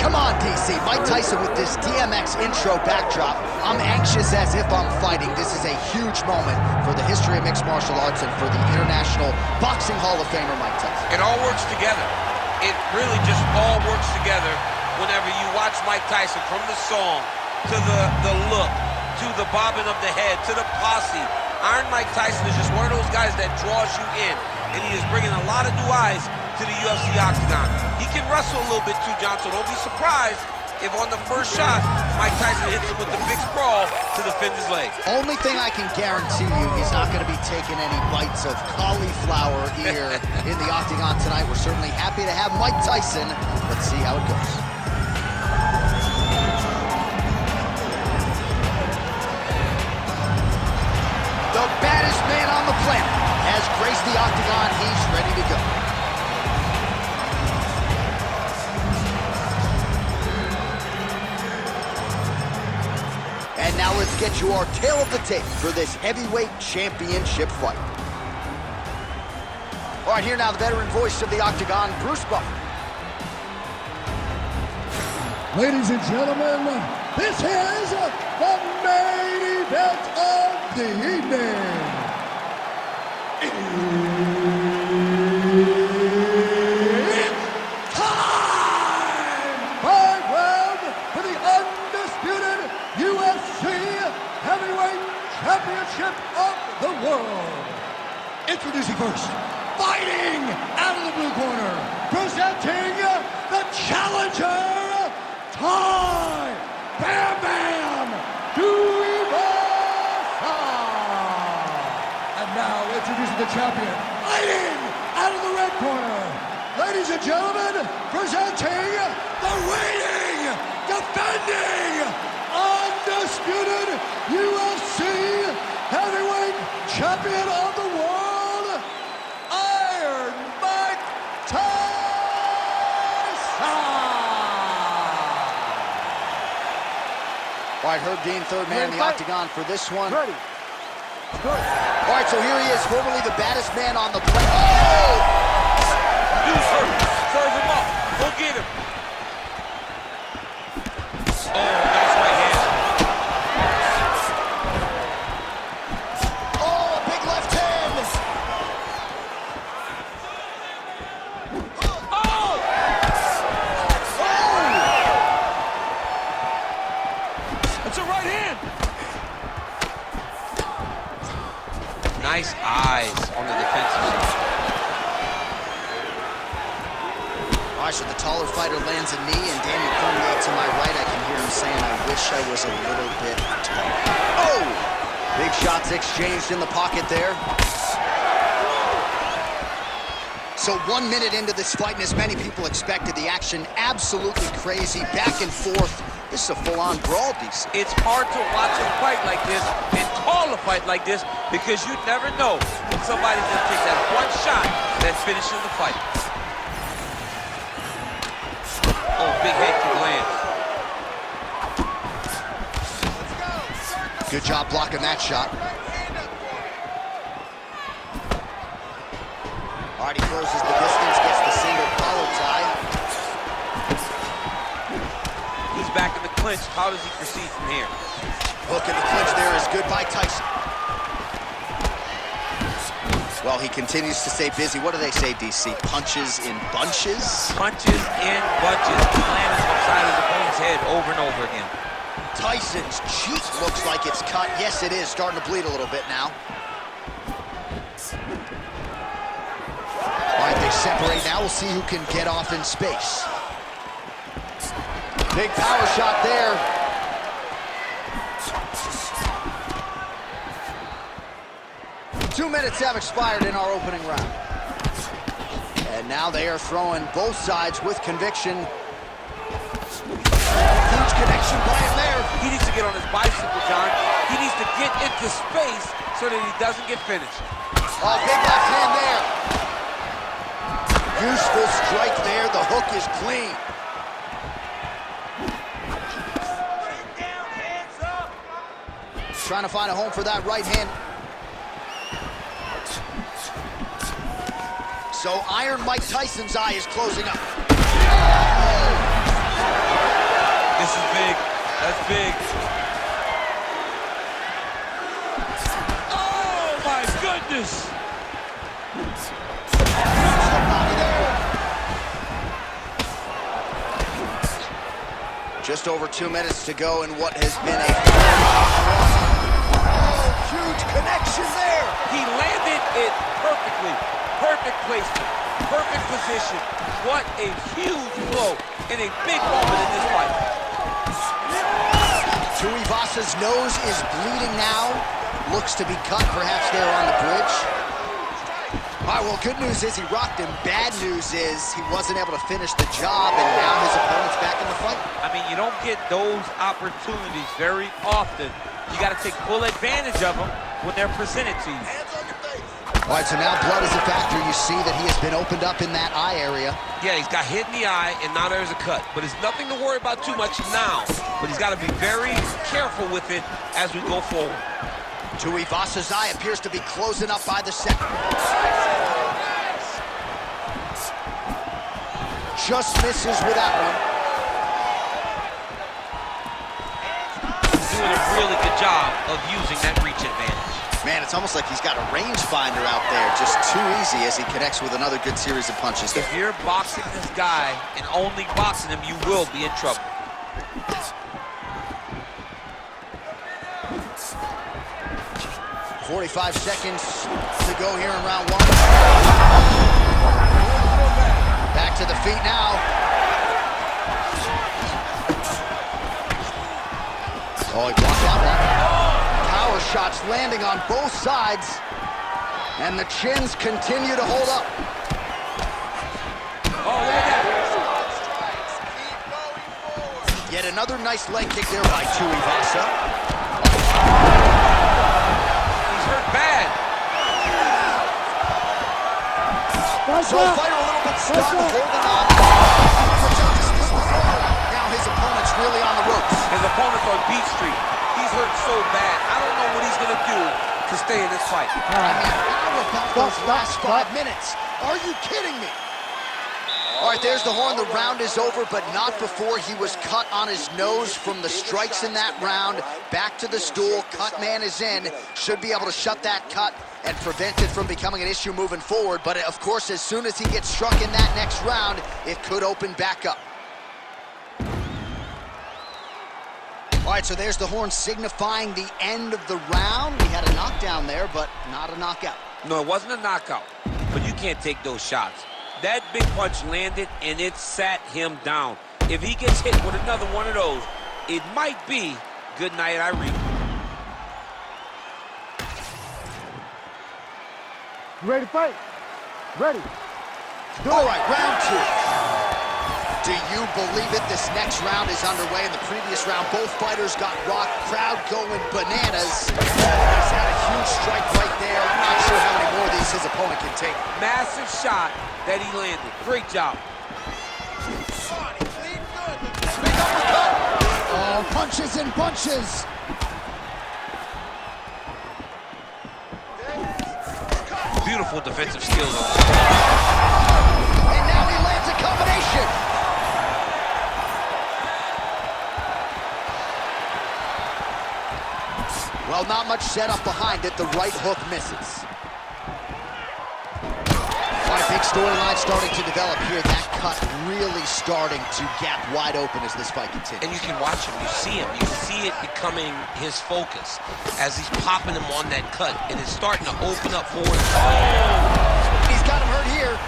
Come on, DC. Mike Tyson with this DMX intro backdrop. I'm anxious as if I'm fighting. This is a huge moment for the history of mixed martial arts and for the International Boxing Hall of Famer Mike Tyson. It all works together. It really just all works together whenever you watch Mike Tyson, from the song to the look, to the bobbing of the head, to the posse. Iron Mike Tyson is just one of those guys that draws you in, and he is bringing a lot of new eyes to the UFC octagon. He can wrestle a little bit too, John, so don't be surprised if on the first shot, Mike Tyson hits him with the big sprawl to defend his leg. Only thing I can guarantee you, he's not going to be taking any bites of cauliflower here in the octagon tonight. We're certainly happy to have Mike Tyson. Let's see how it goes. The baddest man on the planet has graced the octagon. He's ready to go. And now let's get you our tale of the tape for this heavyweight championship fight. All right, here now the veteran voice of the octagon, Bruce Buffer. Ladies and gentlemen, this is the main event of the evening. It's time! 5 rounds for the undisputed UFC Heavyweight Championship of the world. Introducing first, fighting out of the blue corner, presenting the challenger, Tai Tuivasa. And now introducing the champion, fighting out of the red corner. Ladies and gentlemen, presenting the reigning, defending, undisputed UFC heavyweight champion of the world, Iron Mike Tyson. All right, Herb Dean, third man in the octagon for this one. Ready. Good. All right, so here he is, formerly the baddest man on the planet. Oh! Use her. Serve him up. Go get him. Oh, nice right hand. Oh, a big left hand. Oh! That's a right hand. Nice eyes on the defensive side. All right, so the taller fighter lands a knee, and Daniel Cormier to my right, I can hear him saying, I wish I was a little bit taller. Oh! Big shots exchanged in the pocket there. So 1 minute into this fight, and as many people expected, the action absolutely crazy, back and forth. This is a full-on brawl, DC. It's hard to watch a fight like this and call a fight like this because you never know when somebody's going to take that one shot that finishes the fight. Oh, big head kick land. Good job blocking that shot. All right, he closes the distance, gets the single collar tie. He's back in the clinch. How does he proceed from here? Hook in the clinch there is good by Tyson. Well, he continues to stay busy. What do they say, DC? Punches in bunches? Punches in bunches. He lands upside his opponent's head over and over again. Tyson's cheek looks like it's cut. Yes, it is. Starting to bleed a little bit now. All right, they separate now. We'll see who can get off in space. Big power shot there. Two minutes have expired in our opening round. And now they are throwing both sides with conviction. Huge connection by him there. He needs to get on his bicycle, John. He needs to get into space so that he doesn't get finished. Oh, big left hand there. Useful strike there. The hook is clean. Trying to find a home for that right hand. So Iron Mike Tyson's eye is closing up. This is big. That's big. Oh, my goodness. Just over 2 minutes to go in what has been a huge connection there. He landed it perfectly. Perfect placement. Perfect position. What a huge blow in a big moment in this fight. Tuivasa's nose is bleeding now. Looks to be cut, perhaps there on the bridge. All right, well, good news is he rocked him. Bad news is he wasn't able to finish the job, and now his opponent's back in the fight. I mean, you don't get those opportunities very often. You got to take full advantage of them when they're presented to you. All right, so now blood is a factor. You see that he has been opened up in that eye area. Yeah, he's got hit in the eye, and now there's a cut. But it's nothing to worry about too much now. But he's got to be very careful with it as we go forward. Tuivasa's eye appears to be closing up by the second. Just misses with that one. Doing a really good job of using that reach advantage. Man, it's almost like he's got a rangefinder out there. Just too easy as he connects with another good series of punches. If you're boxing this guy and only boxing him, you will be in trouble. .45 seconds to go here in round one. Back to the feet now. Oh, he blocked that one. Power shots landing on both sides. And the chins continue to hold up. Oh, look at that. Yet another nice leg kick there by Tuivasa. He's hurt bad. So fighter a little bit stunned, holding on. Now his opponent's really on the ropes. His opponent's on Beat Street. He's hurt so bad. I don't know what he's going to do to stay in this fight. I mean, how about those last 5 minutes? Are you kidding me? All right, there's the horn. The round is over, but not before he was cut on his nose from the strikes in that round. Back to the stool. Cut man is in. Should be able to shut that cut and prevent it from becoming an issue moving forward. But, of course, as soon as he gets struck in that next round, it could open back up. All right, so there's the horn signifying the end of the round. We had a knockdown there, but not a knockout. No, it wasn't a knockout, but you can't take those shots. That big punch landed, and it sat him down. If he gets hit with another one of those, it might be good night, Irene. You ready to fight? Ready. All right, round two. Do you believe it? This next round is underway. In the previous round, both fighters got rocked. Crowd going bananas. He's had a huge strike right there. I'm not sure how many more of these his opponent can take. Massive shot that he landed. Great job. Oh, punches and bunches. beautiful defensive skills. And now he lands a combination. Well, not much setup behind it. The right hook misses. All right, big storyline starting to develop here. That cut really starting to gap wide open as this fight continues. And you can watch him, you see him. You see it becoming his focus as he's popping him on that cut. And it's starting to open up forward. Oh! He's got him hurt here.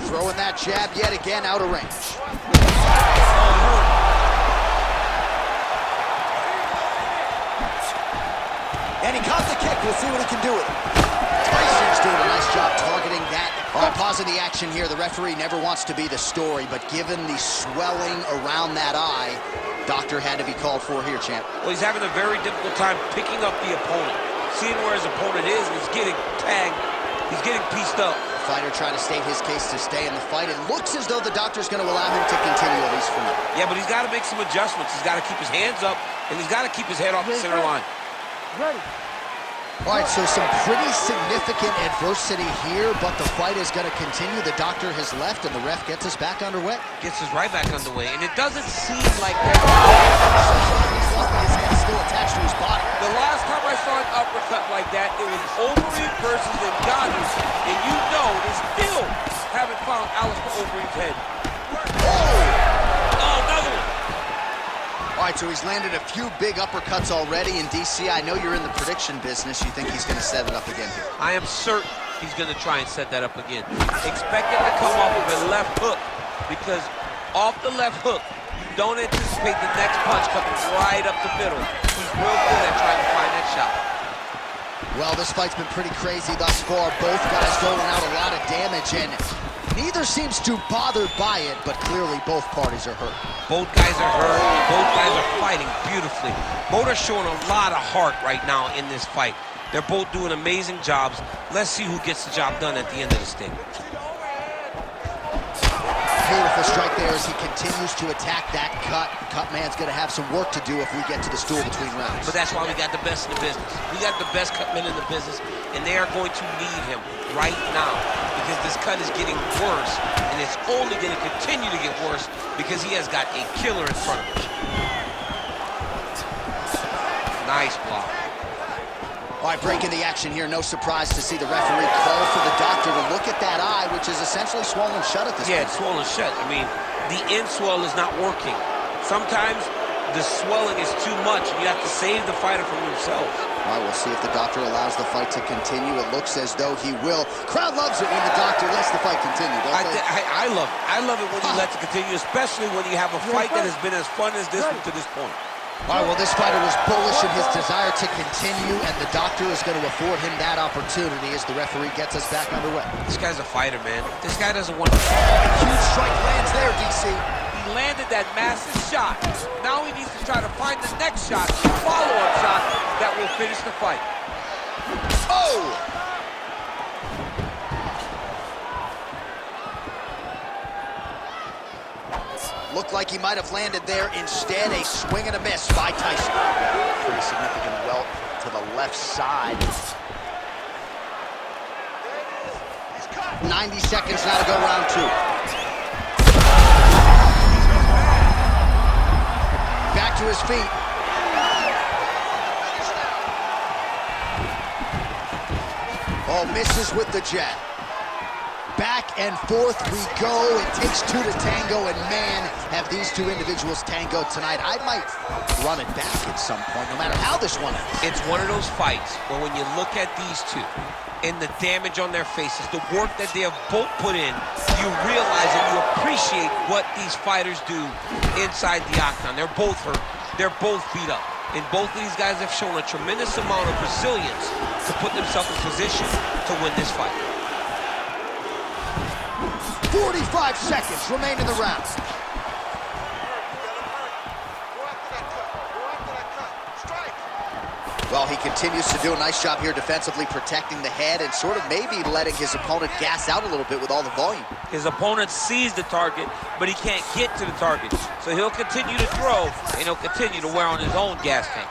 Throwing that jab yet again out of range. And he caught the kick. We'll see what he can do with it. Tyson's doing a nice job targeting that. Pausing the action here. The referee never wants to be the story, but given the swelling around that eye, doctor had to be called for here, champ. Well, he's having a very difficult time picking up the opponent. Seeing where his opponent is, and he's getting tagged. He's getting pieced up. The fighter trying to state his case to stay in the fight. It looks as though the doctor's going to allow him to continue, at least for now. Yeah, but he's got to make some adjustments. He's got to keep his hands up, and he's got to keep his head off the center line. Ready. All right, so some pretty significant adversity here, but the fight is going to continue. The doctor has left, and the ref gets us back underway. Gets us right back underway, and it doesn't seem like that. His head still attached to his body. The last time I saw an uppercut like that, it was Overeem versus Ngannou, and you know they still haven't found Alistair Overeem's head. Oh, another one. All right, so he's landed a few big uppercuts already in DC. I know you're in the prediction business. You think he's going to set it up again here? I am certain he's going to try and set that up again. Expect it to come off with a left hook, because off the left hook, you don't anticipate the next punch coming right up the middle. He's real good at trying to find that shot. Well, this fight's been pretty crazy thus far. Both guys doling out a lot of damage, and neither seems too bothered by it, but clearly both parties are hurt. Both guys are hurt. Both guys are fighting beautifully. Both are showing a lot of heart right now in this fight. They're both doing amazing jobs. Let's see who gets the job done at the end of the stick. Beautiful strike there as he continues to attack that cut. Cut man's going to have some work to do if we get to the stool between rounds. But that's why we got the best in the business. We got the best cut men in the business, and they are going to need him right now because this cut is getting worse, and it's only going to continue to get worse because he has got a killer in front of him. Nice block. All right, breaking the action here. No surprise to see the referee call for the doctor to look at that eye, which is essentially swollen shut at this point. Yeah, it's swollen shut. I mean, the end swell is not working. Sometimes the swelling is too much, and you have to save the fighter from himself. All right, we'll see if the doctor allows the fight to continue. It looks as though he will. Crowd loves it when the doctor lets the fight continue, don't they? I love it. I love it when he lets it continue, especially when you have a fight that has been as fun as this one to this point. All right, well, this fighter was bullish in his desire to continue, and the doctor is going to afford him that opportunity as the referee gets us back underway. This guy's a fighter, man. This guy doesn't want to... Huge strike lands there, DC. He landed that massive shot. Now he needs to try to find the next shot, follow-up shot, that will finish the fight. Oh! Looked like he might have landed there. Instead, a swing and a miss by Tyson. Pretty significant welt to the left side. 90 seconds now to go round two. Back to his feet. Oh, misses with the jab. Back and forth we go. It takes two to tango, and man, have these two individuals tangoed tonight. I might run it back at some point, no matter how this one ends. It's one of those fights where when you look at these two and the damage on their faces, the work that they have both put in, you realize and you appreciate what these fighters do inside the octagon. They're both hurt. They're both beat up. And both of these guys have shown a tremendous amount of resilience to put themselves in position to win this fight. 45 seconds remain in the round. Well, Well, he continues to do a nice job here defensively, protecting the head and sort of maybe letting his opponent gas out a little bit with all the volume. His opponent sees the target, but he can't get to the target. So he'll continue to throw, and he'll continue to wear on his own gas tank.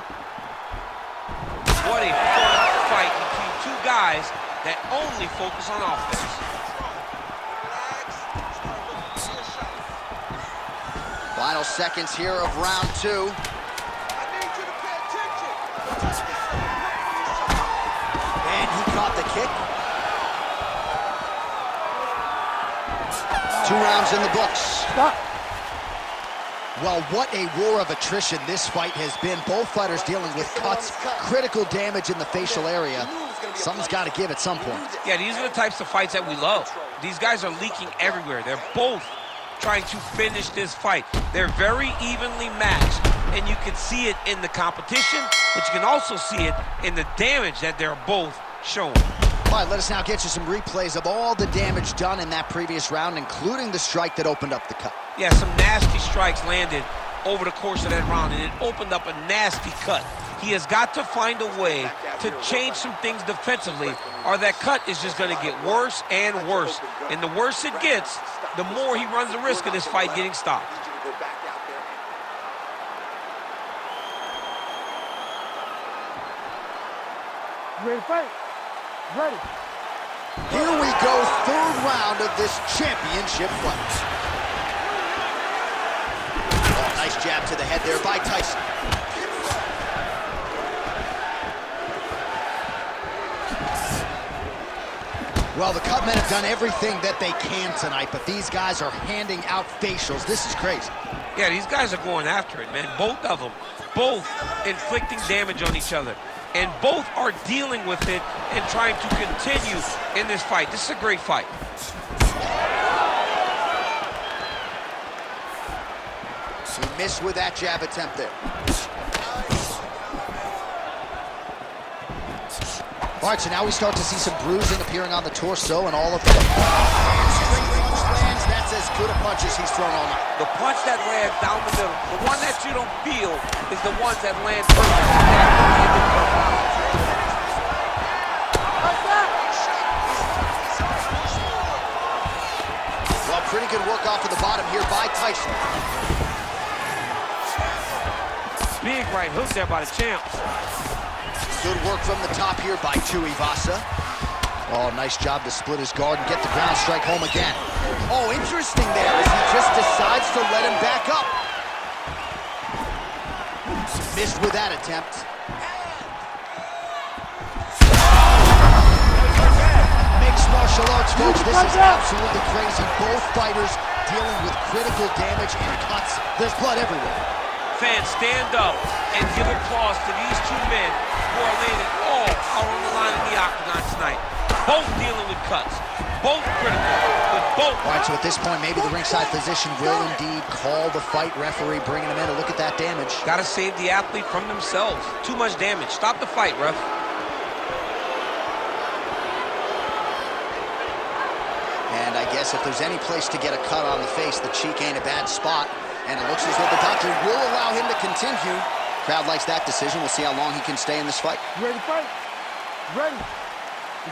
What a fun fight between two guys that only focus on offense. Final seconds here of round 2. And he caught the kick. 2 rounds in the books. Stop. Well, what a war of attrition this fight has been. Both fighters dealing with cuts, critical damage in the facial area. Something's got to give at some point. Yeah, these are the types of fights that we love. These guys are leaking everywhere. They're both trying to finish this fight. They're very evenly matched, and you can see it in the competition, but you can also see it in the damage that they're both showing. All right, let us now get you some replays of all the damage done in that previous round, including the strike that opened up the cut. Yeah, some nasty strikes landed over the course of that round, and it opened up a nasty cut. He has got to find a way to change some things defensively, or that cut is just going to get worse and worse. And the worse it gets, the more he runs the risk of this fight getting stopped. Ready to fight? Ready. Here we go, 3rd round of this championship fight. Oh, nice jab to the head there by Tyson. Well, the cut men have done everything that they can tonight, but these guys are handing out facials. This is crazy. Yeah, these guys are going after it, man. Both of them, both inflicting damage on each other. And both are dealing with it and trying to continue in this fight. This is a great fight. He missed with that jab attempt there. All right, so now we start to see some bruising appearing on the torso and all of the straight punch lands. That's as good a punch as he's thrown all night. The punch that lands down the middle, the one that you don't feel, is the ones that land perfect. That landed perfect. Well, pretty good work off of the bottom here by Tyson. Big right hook there by the champ. Good work from the top here by Tuivasa. Oh, nice job to split his guard and get the ground strike home again. Oh, interesting there as he just decides to let him back up. Missed with that attempt. Mixed martial arts, folks. This is absolutely crazy. Both fighters dealing with critical damage and cuts. There's blood everywhere. Fans, stand up and give applause to these two men who are laying it all out on the line in the octagon tonight. Both dealing with cuts, both critical, but both. All right, so at this point, maybe the ringside physician will indeed call the fight referee, bringing him in to look at that damage. Got to save the athlete from themselves. Too much damage. Stop the fight, ref. And I guess if there's any place to get a cut on the face, the cheek ain't a bad spot. And it looks as though the doctor will allow him to continue. Crowd likes that decision. We'll see how long he can stay in this fight. Ready to fight? Ready.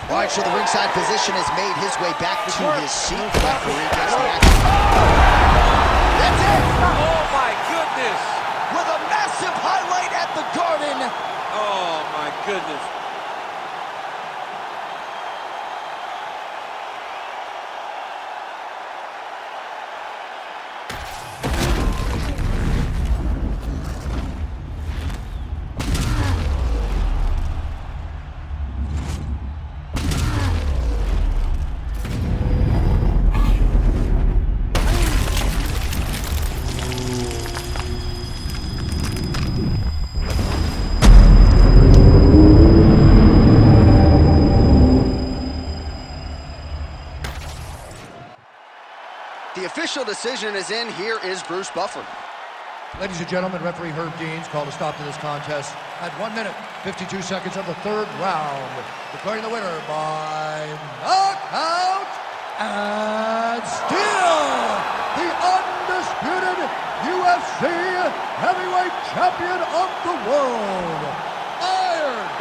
All right, so the ringside physician has made his way back to his seat. The referee gets the action. That's it! Oh, my goodness! With a massive highlight at the Garden. Oh, my goodness. The official decision is in. Here is Bruce Buffer. Ladies and gentlemen, referee Herb Deans called a stop to this contest at 1 minute, 52 seconds of the 3rd round, declaring the winner by knockout and still the undisputed UFC heavyweight champion of the world, Iron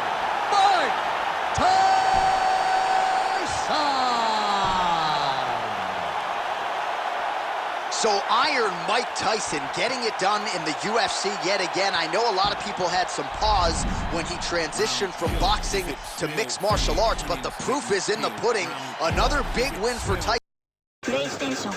So Iron Mike Tyson getting it done in the UFC yet again. I know a lot of people had some pause when he transitioned from boxing to mixed martial arts, but the proof is in the pudding. Another big win for Tyson. PlayStation